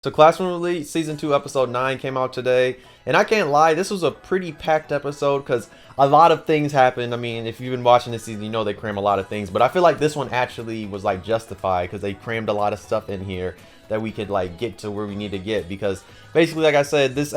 So Classroom Elite Season 2 Episode 9 came out today, and I can't lie, this was a pretty packed episode because a lot of things happened. I mean, if you've been watching this season, you know they cram a lot of things, but I feel like this one actually was like justified because they crammed a lot of stuff in here that we could like get to where we need to get, because basically, like I said, this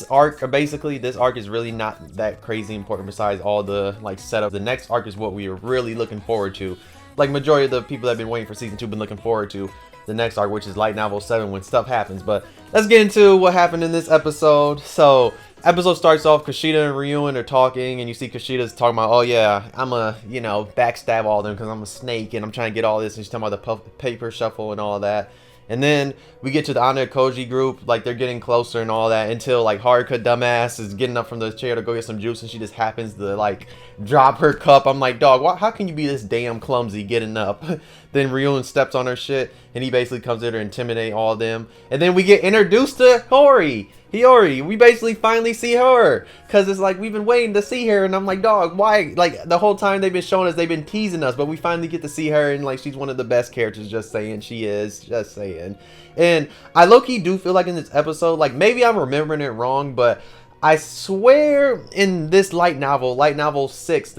arc is really not that crazy important besides all the like setup. The next arc is what we are really looking forward to. Like majority of the people that have been waiting for Season 2 been looking forward to the next arc, which is Light Novel 7, when stuff happens. But let's get into what happened in this episode. So episode starts off, Kushida and Ryuen are talking, and you see Kushida's talking about, oh yeah, I'm a, backstab all of them because I'm a snake and I'm trying to get all this, and she's talking about the paper shuffle and all that. And then we get to the ayanokoji group, like they're getting closer and all that, until like Haruka dumbass is getting up from the chair to go get some juice, and she just happens to like drop her cup. I'm like, dog, how can you be this damn clumsy getting up? Then Ryuen steps on her shit, and he basically comes in to intimidate all of them. And then we get introduced to Hiyori. We basically finally see her, because it's like we've been waiting to see her, and I'm like, dog, why? Like the whole time they've been showing us, they've been teasing us, but we finally get to see her, and like she's one of the best characters. Just saying, she is. Just saying. And I low-key do feel like in this episode, like maybe I'm remembering it wrong, but I swear in this light novel 6,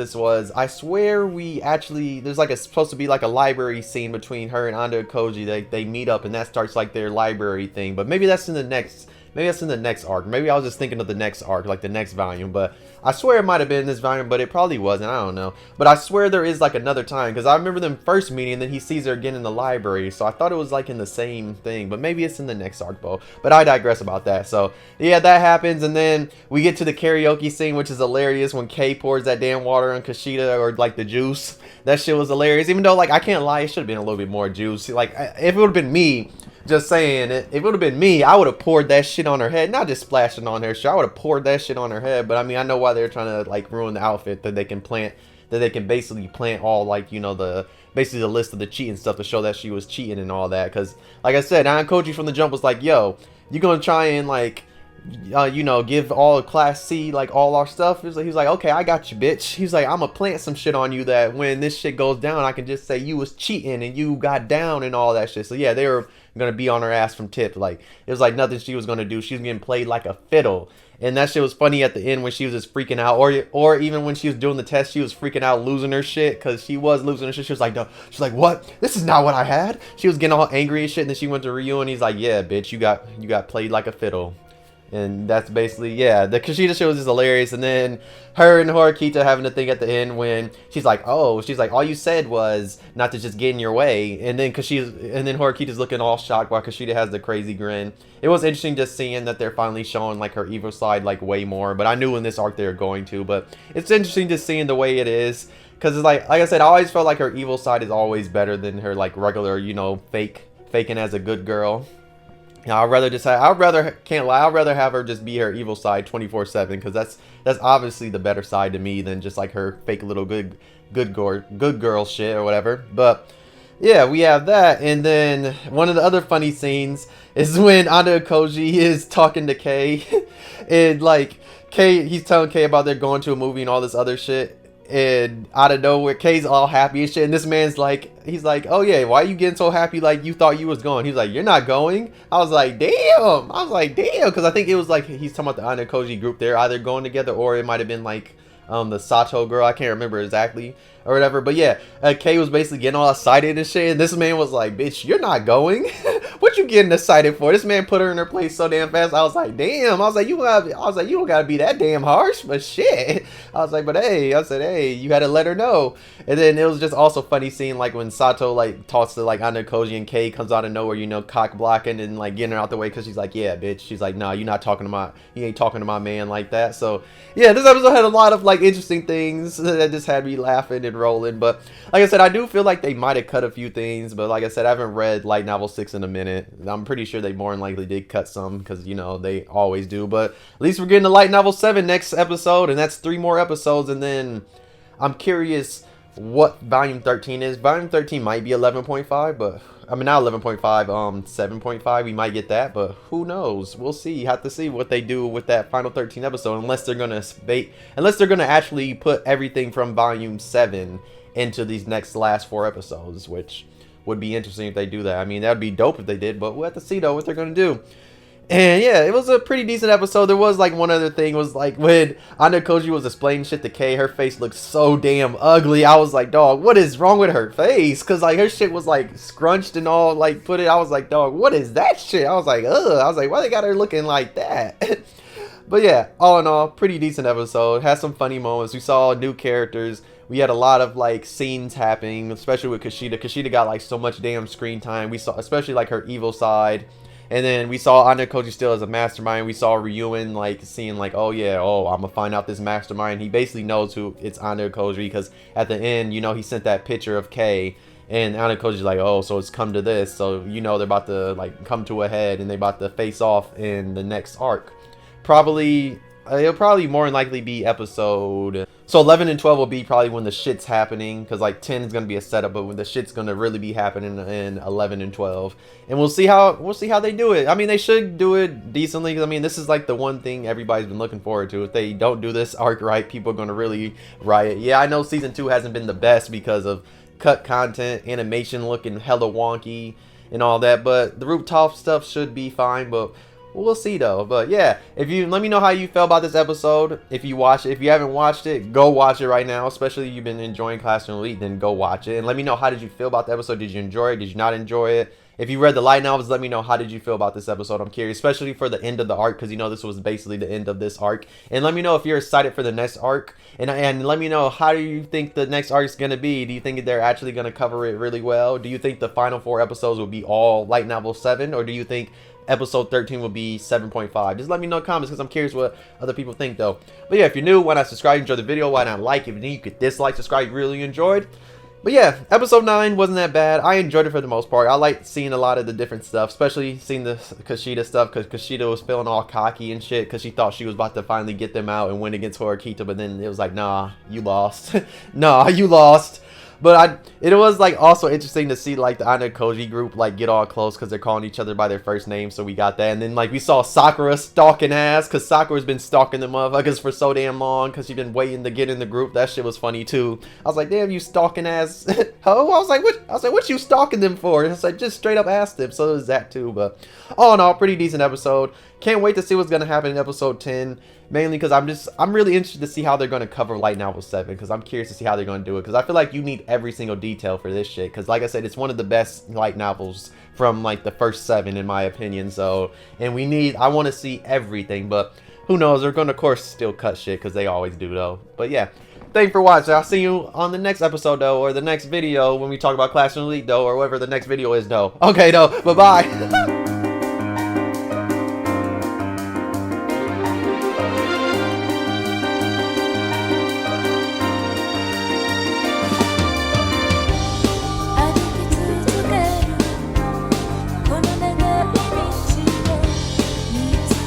I swear we actually, there's like supposed to be like a library scene between her and ayanokoji. They meet up, and that starts like their library thing, but maybe that's in the next arc. Maybe I was just thinking of the next arc, like the next volume, but I swear it might have been this volume, but it probably wasn't. I don't know. But I swear there is like another time, because I remember them first meeting, and then he sees her again in the library, so I thought it was like in the same thing, but maybe it's in the next arc, though. But I digress about that. So yeah, that happens, and then we get to the karaoke scene, which is hilarious when Kei pours that damn water on Kushida, or like the juice. That shit was hilarious, even though like I can't lie, it should have been a little bit more juice. Like if it would have been me, just saying, if it would have been me, I would have poured that shit on her head. Not just splashing on her shit. I would have poured that shit on her head. But I mean, I know why they're trying to like ruin the outfit, that they can basically plant all like, basically the list of the cheating stuff to show that she was cheating and all that. Because like I said, Ayanokoji from the jump was like, yo, you gonna try and like, give all class C like all our stuff. He's like, okay, I got you, bitch. He's like, I'm gonna plant some shit on you that when this shit goes down, I can just say you was cheating and you got down and all that shit. So yeah, they were gonna be on her ass from tip. Like it was like nothing she was gonna do. She was getting played like a fiddle. And that shit was funny at the end when she was just freaking out, or even when she was doing the test, she was freaking out, losing her shit, because she was losing her shit. She was like, no, she's like, what? This is not what I had. She was getting all angry and shit, and then she went to Ryu, and he's like, yeah, bitch, you got played like a fiddle. And that's basically, yeah, the Kushida shit was just hilarious. And then her and Horikita having the thing at the end when she's like, all you said was not to just get in your way. And then Horikita's looking all shocked while Kushida has the crazy grin. It was interesting just seeing that they're finally showing like her evil side like way more. But I knew in this arc they were going to. But it's interesting just seeing the way it is. Because it's like I said, I always felt like her evil side is always better than her like regular, faking as a good girl. I'd rather have her just be her evil side 24/7, because that's obviously the better side to me than just like her fake little good girl shit or whatever. But yeah, we have that. And then one of the other funny scenes is when ayanokoji is talking to Kei and like he's telling Kei about they're going to a movie and all this other shit. And out of nowhere, Kei's all happy and shit, and this man's like, he's like, oh yeah, why are you getting so happy like you thought you was going? He's like, you're not going? I was like, damn, because I think it was like, he's talking about the ayanokoji group, they're either going together, or it might have been like the Sato girl, I can't remember exactly, or whatever. But yeah, Kei was basically getting all excited and shit, and this man was like, bitch, you're not going? What you getting excited for? This man put her in her place so damn fast. I was like, damn. You don't gotta be that damn harsh, but shit. I said, hey, you had to let her know. And then it was just also funny seeing like when Sato like talks to like ayanokoji, and Kei comes out of nowhere, cock blocking and like getting her out the way, because she's like, yeah, bitch. She's like, nah, you ain't talking to my man like that. So yeah, this episode had a lot of like interesting things that just had me laughing and rolling. But like I said, I do feel like they might have cut a few things, but like I said, I haven't read light novel 6 in a minute. I'm pretty sure they more than likely did cut some, because they always do. But at least we're getting the light novel 7 next episode, and that's 3 more episodes. And then I'm curious what volume 13 is. Volume 13 might be 11.5, but I mean not 11.5, 7.5. We might get that, but who knows? We'll see. Have to see what they do with that final 13 episode, unless they're gonna actually put everything from volume 7 into these last 4 episodes, which would be interesting if they do that. I mean, that would be dope if they did, but we'll have to see though what they're gonna do. And yeah, it was a pretty decent episode. There was like one other thing was like when ayanokoji was explaining shit to Kay, her face looked so damn ugly. I was like, dog, what is wrong with her face? Cause like her shit was like scrunched and all like put it. I was like, dog, what is that shit? I was like, ugh. I was like, why they got her looking like that? But yeah, all in all, pretty decent episode. Had some funny moments. We saw new characters. We had a lot of like scenes happening, especially with Kushida. Kushida got like so much damn screen time. We saw especially like her evil side. And then we saw ayanokoji still as a mastermind. We saw Ryuen like seeing like, oh yeah, oh, I'm gonna find out this mastermind. He basically knows who it's ayanokoji because at the end, you know, he sent that picture of Kay. And ayanokoji's like, oh, so it's come to this. So, you know, they're about to like come to a head and they're about to face off in the next arc. Probably, it'll probably more than likely be episode... So 11 and 12 will be probably when the shit's happening, because like 10 is gonna be a setup, but when the shit's gonna really be happening in 11 and 12, and we'll see how they do it. I mean, they should do it decently, because I mean, this is like the one thing everybody's been looking forward to. If they don't do this arc right, people are gonna really riot. Yeah, I know season 2 hasn't been the best because of cut content, animation looking hella wonky, and all that, but the rooftop stuff should be fine. But we'll see though. But yeah, if you let me know how you felt about this episode. If you watch it, if you haven't watched it, go watch it right now. Especially if you've been enjoying Classroom Elite, then go watch it and let me know how did you feel about the episode. Did you enjoy it? Did you not enjoy it? If you read the light novels, let me know how did you feel about this episode. I'm curious, especially for the end of the arc, because you know this was basically the end of this arc. And let me know if you're excited for the next arc. And let me know, how do you think the next arc is going to be? Do you think they're actually going to cover it really well? Do you think the final 4 episodes will be all light novel 7? Or do you think episode 13 will be 7.5? Just let me know in the comments, because I'm curious what other people think though. But yeah, if you're new, why not subscribe, enjoy the video, why not like? If you could dislike, subscribe, you really enjoyed. But yeah, episode 9 wasn't that bad. I enjoyed it for the most part. I liked seeing a lot of the different stuff, especially seeing the Kushida stuff, because Kushida was feeling all cocky and shit because she thought she was about to finally get them out and win against Horikita, but then it was like, nah, you lost. Nah, you lost. But it was like also interesting to see like the ayanokoji group like get all close because they're calling each other by their first name, so we got that. And then like we saw Sakura stalking ass, because Sakura's been stalking the motherfuckers for so damn long because she's been waiting to get in the group. That shit was funny too. I was like, damn, you stalking ass ho. I was like, what you stalking them for? It's like, just straight up asked them. So it was that too. But all in all, pretty decent episode. Can't wait to see what's gonna happen in episode 10. Mainly because I'm really interested to see how they're going to cover light novel 7, because I'm curious to see how they're going to do it, because I feel like you need every single detail for this shit, because like I said, it's one of the best light novels from like the first 7 in my opinion. So, and I want to see everything, but who knows, they're going to of course still cut shit because they always do though. But yeah, thanks for watching. I'll see you on the next episode though, or the next video when we talk about Classroom Elite though, or whatever the next video is though. Okay though, bye bye.